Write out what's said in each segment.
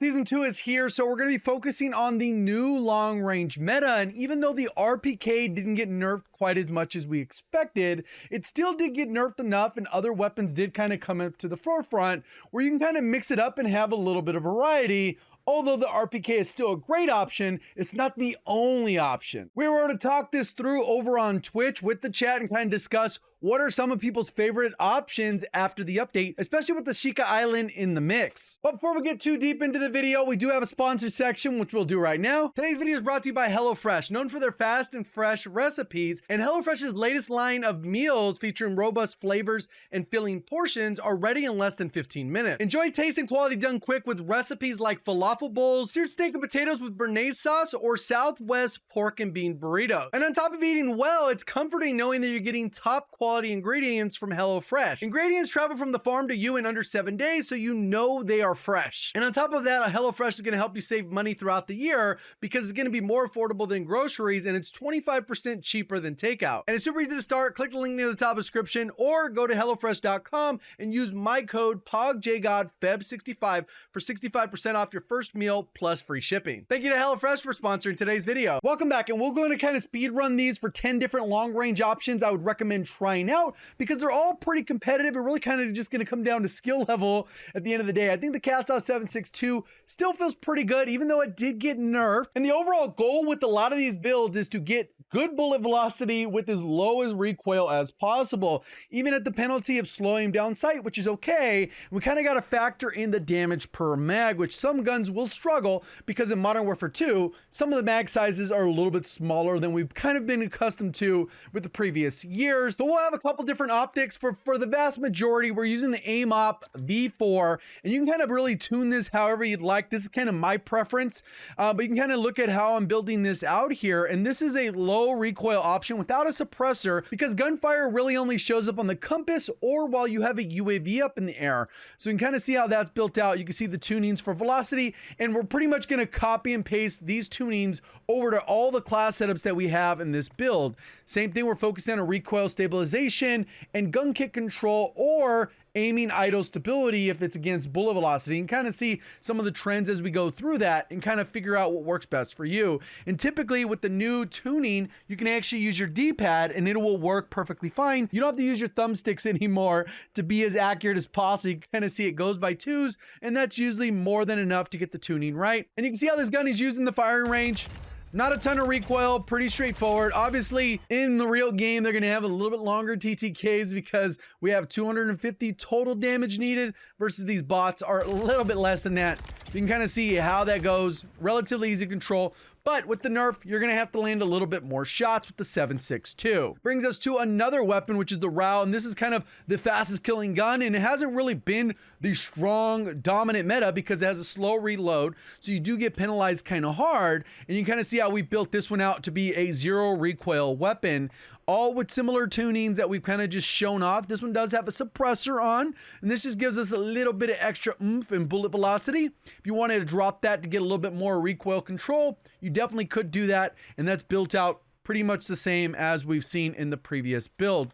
Season 2 is here, so we're going to be focusing on the new long-range meta, and even though the RPK didn't get nerfed quite as much as we expected, it still did get nerfed enough, and other weapons did kind of come up to the forefront, where you can kind of mix it up and have a little bit of variety. Although the RPK is still a great option, it's not the only option. We were able to talk this through over on Twitch with the chat and kind of discuss what are some of people's favorite options after the update, especially with the Ashika Island in the mix. But before we get too deep into the video, we do have a sponsor section, which we'll do right now. Today's video is brought to you by HelloFresh, known for their fast and fresh recipes, and HelloFresh's latest line of meals featuring robust flavors and filling portions are ready in less than 15 minutes. Enjoy taste and quality done quick with recipes like falafel bowls, seared steak and potatoes with béarnaise sauce, or Southwest pork and bean burritos. And on top of eating well, it's comforting knowing that you're getting top quality ingredients from HelloFresh. Ingredients travel from the farm to you in under 7 days, so you know they are fresh. And on top of that, HelloFresh is going to help you save money throughout the year because it's going to be more affordable than groceries, and it's 25% cheaper than takeout. And it's super easy to start. Click the link near the top description or go to HelloFresh.com and use my code POGJGODFEB65 for 65% off your first meal plus free shipping. Thank you to HelloFresh for sponsoring today's video. Welcome back, and we're going to kind of speed run these for 10 different long range options I would recommend trying out because they're all pretty competitive and really kind of just going to come down to skill level at the end of the day. I think the Kastov 762 still feels pretty good, even though it did get nerfed. And the overall goal with a lot of these builds is to get good bullet velocity with as low as recoil as possible, even at the penalty of slowing down sight, which is okay. We kind of got to factor in the damage per mag, which some guns will struggle because in Modern Warfare 2, some of the mag sizes are a little bit smaller than we've kind of been accustomed to with the previous years. So we'll have a couple different optics. For the vast majority, we're using the Aim Op V4, and you can kind of really tune this however you'd like. This is kind of my preference, but you can kind of look at how I'm building this out here. And this is a low recoil option without a suppressor because gunfire really only shows up on the compass or while you have a UAV up in the air. So you can kind of see how that's built out. You can see the tunings for velocity, and we're pretty much going to copy and paste these tunings over to all the class setups that we have in this build. Same thing, we're focusing on recoil stabilization and gun kick control or aiming idle stability if it's against bullet velocity, and kind of see some of the trends as we go through that and kind of figure out what works best for you. And typically with the new tuning, you can actually use your D-pad and it will work perfectly fine. You don't have to use your thumbsticks anymore to be as accurate as possible. You can kind of see it goes by twos, and that's usually more than enough to get the tuning right. And you can see how this gun is used in the firing range. Not a ton of recoil, pretty straightforward. Obviously, in the real game, they're going to have a little bit longer TTKs because we have 250 total damage needed versus these bots are a little bit less than that. You can kind of see how that goes. Relatively easy to control. But with the nerf, you're going to have to land a little bit more shots with the 762. Brings us to another weapon, which is the RAAL, and this is kind of the fastest killing gun, and it hasn't really been the strong, dominant meta because it has a slow reload, so you do get penalized kind of hard, and you kind of see how we built this one out to be a zero recoil weapon, all with similar tunings that we've kind of just shown off. This one does have a suppressor on, and this just gives us a little bit of extra oomph and bullet velocity. If you wanted to drop that to get a little bit more recoil control, you definitely could do that, and that's built out pretty much the same as we've seen in the previous build.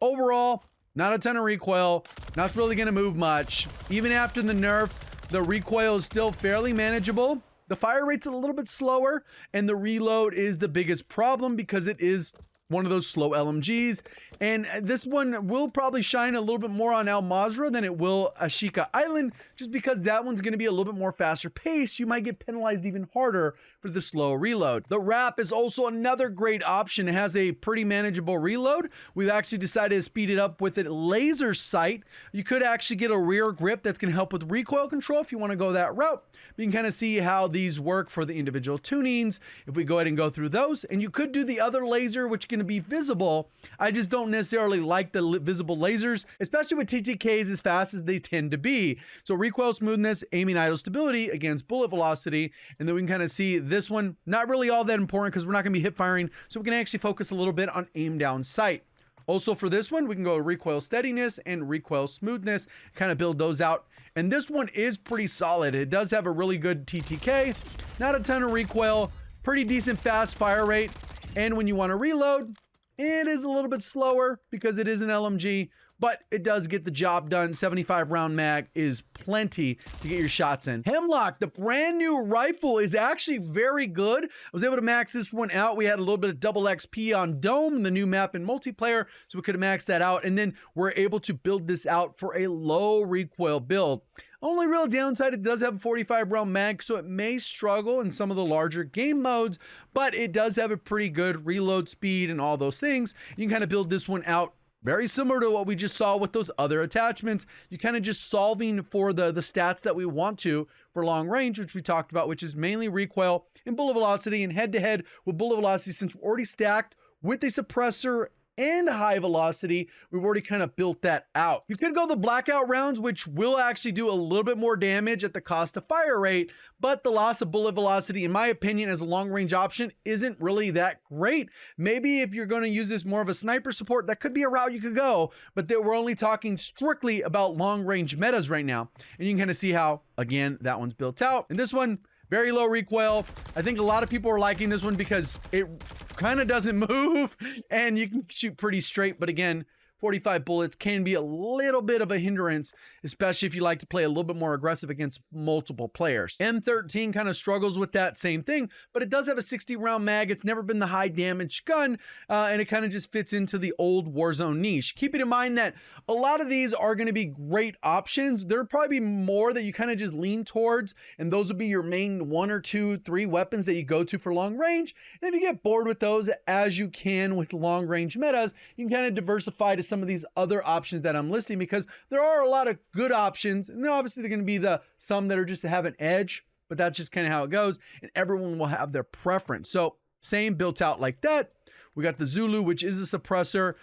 Overall, not a ton of recoil, not really going to move much. Even after the nerf, the recoil is still fairly manageable. The fire rate's a little bit slower, and the reload is the biggest problem because it is one of those slow LMGs, and this one will probably shine a little bit more on Mazra than it will Ashika Island, just because that one's going to be a little bit more faster paced. You might get penalized even harder for the slow reload. The Rapp is also another great option. It has a pretty manageable reload. We've actually decided to speed it up with a laser sight. You could actually get a rear grip that's going to help with recoil control if you want to go that route. You can kind of see how these work for the individual tunings if we go ahead and go through those. And you could do the other laser, which is going to be visible. I just don't necessarily like the visible lasers, especially with TTKs as fast as they tend to be. So recoil smoothness, aiming idle stability against bullet velocity. And then we can kind of see this one, not really all that important because we're not going to be hip firing. So we can actually focus a little bit on aim down sight. Also for this one, we can go recoil steadiness and recoil smoothness, kind of build those out. And this one is pretty solid. It does have a really good TTK, not a ton of recoil, pretty decent fast fire rate. And when you want to reload, It is a little bit slower because it is an LMG, but it does get the job done. 75 round mag is plenty to get your shots in. Hemlock, the brand new rifle, is actually very good. I was able to max this one out. We had a little bit of double XP on Dome, the new map in multiplayer, so we could have maxed that out. And then we're able to build this out for a low recoil build. Only real downside, it does have a 45 round mag, so it may struggle in some of the larger game modes, but it does have a pretty good reload speed and all those things. You can kind of build this one out very similar to what we just saw with those other attachments. You kind of just solving for the stats that we want to for long range, which we talked about, which is mainly recoil and bullet velocity, and head-to-head with bullet velocity, since we're already stacked with a suppressor and high velocity, we've already kind of built that out. You could go the blackout rounds, which will actually do a little bit more damage at the cost of fire rate, but the loss of bullet velocity, in my opinion, as a long range option, isn't really that great. Maybe if you're going to use this more of a sniper support, that could be a route you could go, but we're only talking strictly about long range metas right now. And you can kind of see how, again, that one's built out. And this one, very low recoil. I think a lot of people are liking this one because it kind of doesn't move and you can shoot pretty straight. But again, 45 bullets can be a little bit of a hindrance, especially if you like to play a little bit more aggressive against multiple players. M13 kind of struggles with that same thing, but it does have a 60 round mag. It's never been the high damage gun, and it kind of just fits into the old Warzone niche. Keeping in mind that a lot of these are going to be great options. There'll probably be more that you kind of just lean towards, and those would be your main 1 or 2, 3 weapons that you go to for long range. And if you get bored with those, as you can with long range metas, you can kind of diversify to some of these other options that I'm listing, because there are a lot of good options, and obviously they're going to be some that are just to have an edge, but that's just kind of how it goes, and everyone will have their preference. So same built out like that. We got the Zulu, which is a suppressor.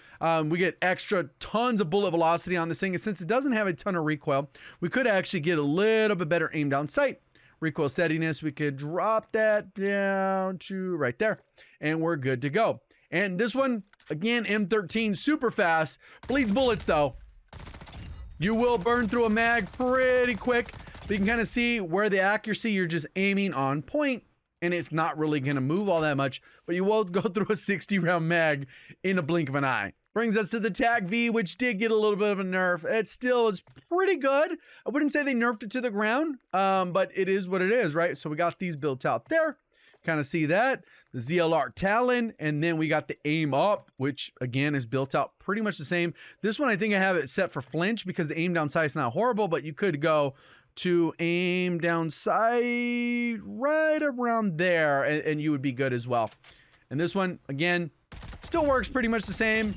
We get extra tons of bullet velocity on this thing, and since it doesn't have a ton of recoil, we could actually get a little bit better aim down sight. Recoil steadiness, we could drop that down to right there, and we're good to go. And this one, again, M13, super fast, bleeds bullets though. You will burn through a mag pretty quick, but you can kind of see where the accuracy, you're just aiming on point, and it's not really going to move all that much, but you won't go through a 60 round mag in a blink of an eye. Brings us to the TAC V, which did get a little bit of a nerf. It still is pretty good. I wouldn't say they nerfed it to the ground, but it is what it is, right? So we got these built out there. Kind of see that. The ZLR Talon, and then we got the aim up, which again is built out pretty much the same. This one, I think I have it set for flinch because the aim down sight is not horrible, but you could go to aim down sight right around there, and you would be good as well. And this one, again, still works pretty much the same.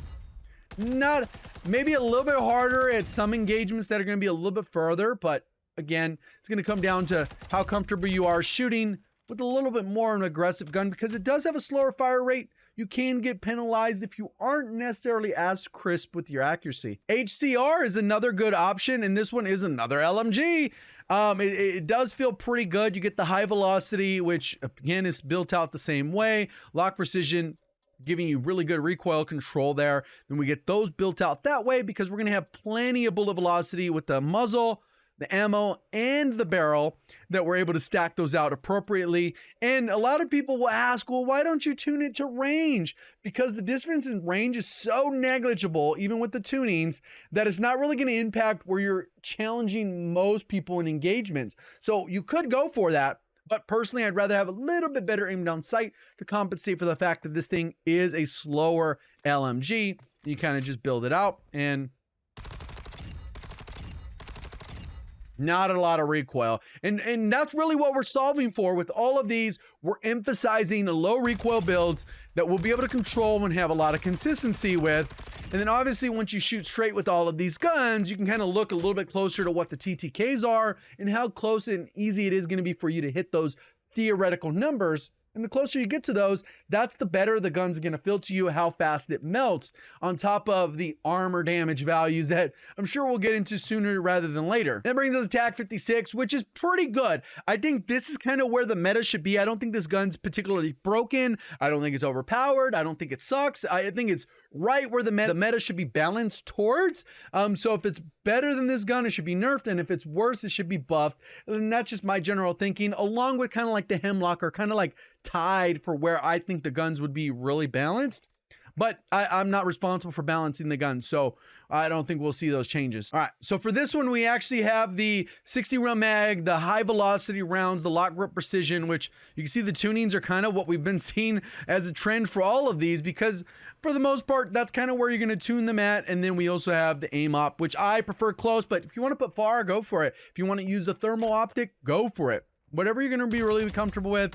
Not, maybe a little bit harder at some engagements that are going to be a little bit further, but again, it's going to come down to how comfortable you are shooting with a little bit more of an aggressive gun, because it does have a slower fire rate. You can get penalized if you aren't necessarily as crisp with your accuracy. HCR is another good option, and this one is another LMG. It does feel pretty good. You get the high velocity, which again is built out the same way. Lock precision, giving you really good recoil control there. Then we get those built out that way because we're going to have plenty of bullet velocity with the muzzle, the ammo, and the barrel, that we're able to stack those out appropriately. And a lot of people will ask, well, why don't you tune it to range? Because the difference in range is so negligible, even with the tunings, that it's not really going to impact where you're challenging most people in engagements. So you could go for that, but personally, I'd rather have a little bit better aim down sight to compensate for the fact that this thing is a slower LMG. You kind of just build it out, and not a lot of recoil. And that's really what we're solving for with all of these. We're emphasizing the low recoil builds that we'll be able to control and have a lot of consistency with. And then obviously once you shoot straight with all of these guns, you can kind of look a little bit closer to what the TTKs are and how close and easy it is going to be for you to hit those theoretical numbers. And the closer you get to those, that's the better the gun's going to feel to you, how fast it melts, on top of the armor damage values that I'm sure we'll get into sooner rather than later. That brings us to TAC 56, which is pretty good. I think this is kind of where the meta should be. I don't think this gun's particularly broken. I don't think it's overpowered. I don't think it sucks. I think it's right where the meta should be balanced towards. So if it's better than this gun, it should be nerfed, and if it's worse, it should be buffed. And that's just my general thinking, along with kind of like the Hemlock, or kind of like tied for where I think the guns would be really balanced. but I'm not responsible for balancing the gun, so I don't think we'll see those changes. All right, so for this one, we actually have the 60 round mag, the high velocity rounds, the lock grip precision, which you can see the tunings are kind of what we've been seeing as a trend for all of these, because for the most part, that's kind of where you're going to tune them at. And then we also have the aim op, which I prefer close, but if you want to put far, go for it. If you want to use the thermal optic, go for it. Whatever you're going to be really comfortable with.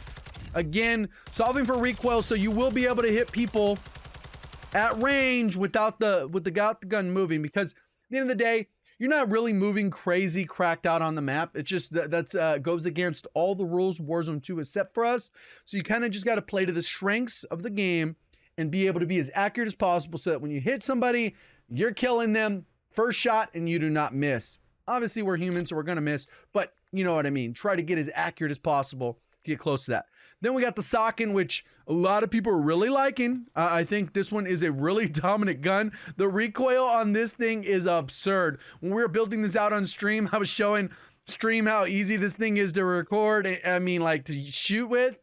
Again, solving for recoil, so you will be able to hit people at range without the gun moving, because at the end of the day, you're not really moving crazy cracked out on the map. It's just that's goes against all the rules Warzone 2 has set for us. So you kind of just got to play to the strengths of the game and be able to be as accurate as possible, so that when you hit somebody, you're killing them first shot and you do not miss. Obviously, we're human, so we're going to miss, but you know what I mean. Try to get as accurate as possible, get close to that. Then we got the Sakin, which a lot of people are really liking. I think this one is a really dominant gun. The recoil on this thing is absurd. When we were building this out on stream, I was showing stream how easy this thing is to record. I mean, like, to shoot with,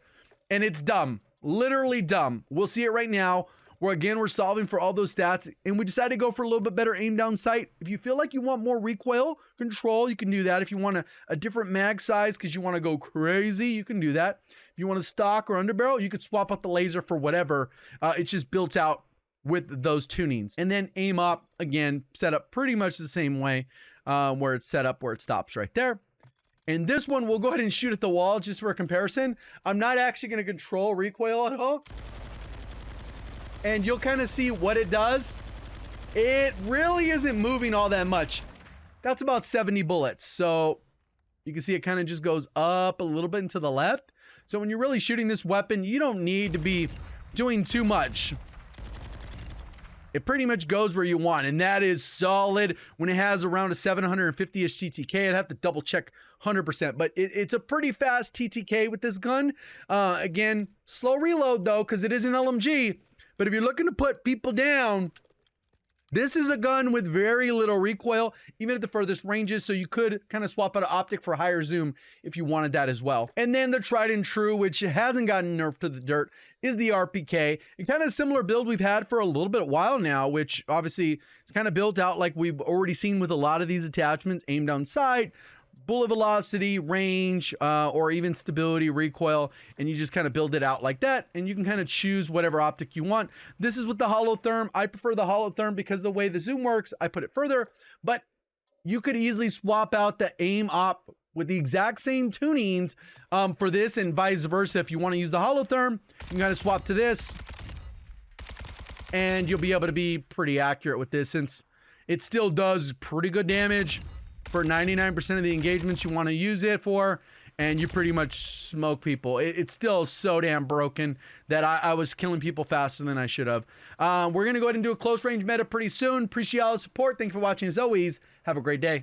and it's dumb. Literally dumb. We'll see it right now, where again, we're solving for all those stats, and we decided to go for a little bit better aim down sight. If you feel like you want more recoil control, you can do that. If you want a different mag size because you want to go crazy, you can do that. If you want to stock or underbarrel, you could swap out the laser for whatever. It's just built out with those tunings. And then aim up, again, set up pretty much the same way, where it's set up where it stops right there. And this one, we'll go ahead and shoot at the wall just for a comparison. I'm not actually going to control recoil at all. And you'll kind of see what it does. It really isn't moving all that much. That's about 70 bullets. So you can see it kind of just goes up a little bit and to the left. So when you're really shooting this weapon, you don't need to be doing too much. It pretty much goes where you want, and that is solid. When it has around a 750-ish TTK, I'd have to double check 100%, but it's a pretty fast TTK with this gun. Again, slow reload though, because it is an LMG. But if you're looking to put people down, this is a gun with very little recoil, even at the furthest ranges, so you could kind of swap out an optic for higher zoom if you wanted that as well. And then the tried and true, which hasn't gotten nerfed to the dirt, is the RPK. And kind of a similar build we've had for a little bit while now, which obviously is kind of built out like we've already seen with a lot of these attachments: aim down sight, bullet velocity, range, or even stability, recoil, and you just kind of build it out like that, and you can kind of choose whatever optic you want. This is with the holotherm. I prefer the holotherm because the way the zoom works, I put it further, but you could easily swap out the aim op with the exact same tunings for this, and vice versa. If you want to use the holotherm, you can kind of swap to this, and you'll be able to be pretty accurate with this, since it still does pretty good damage for 99% of the engagements you want to use it for, and you pretty much smoke people. It's still so damn broken that I was killing people faster than I should have. We're going to go ahead and do a close range meta pretty soon. Appreciate all the support. Thank you for watching as always. Have a great day.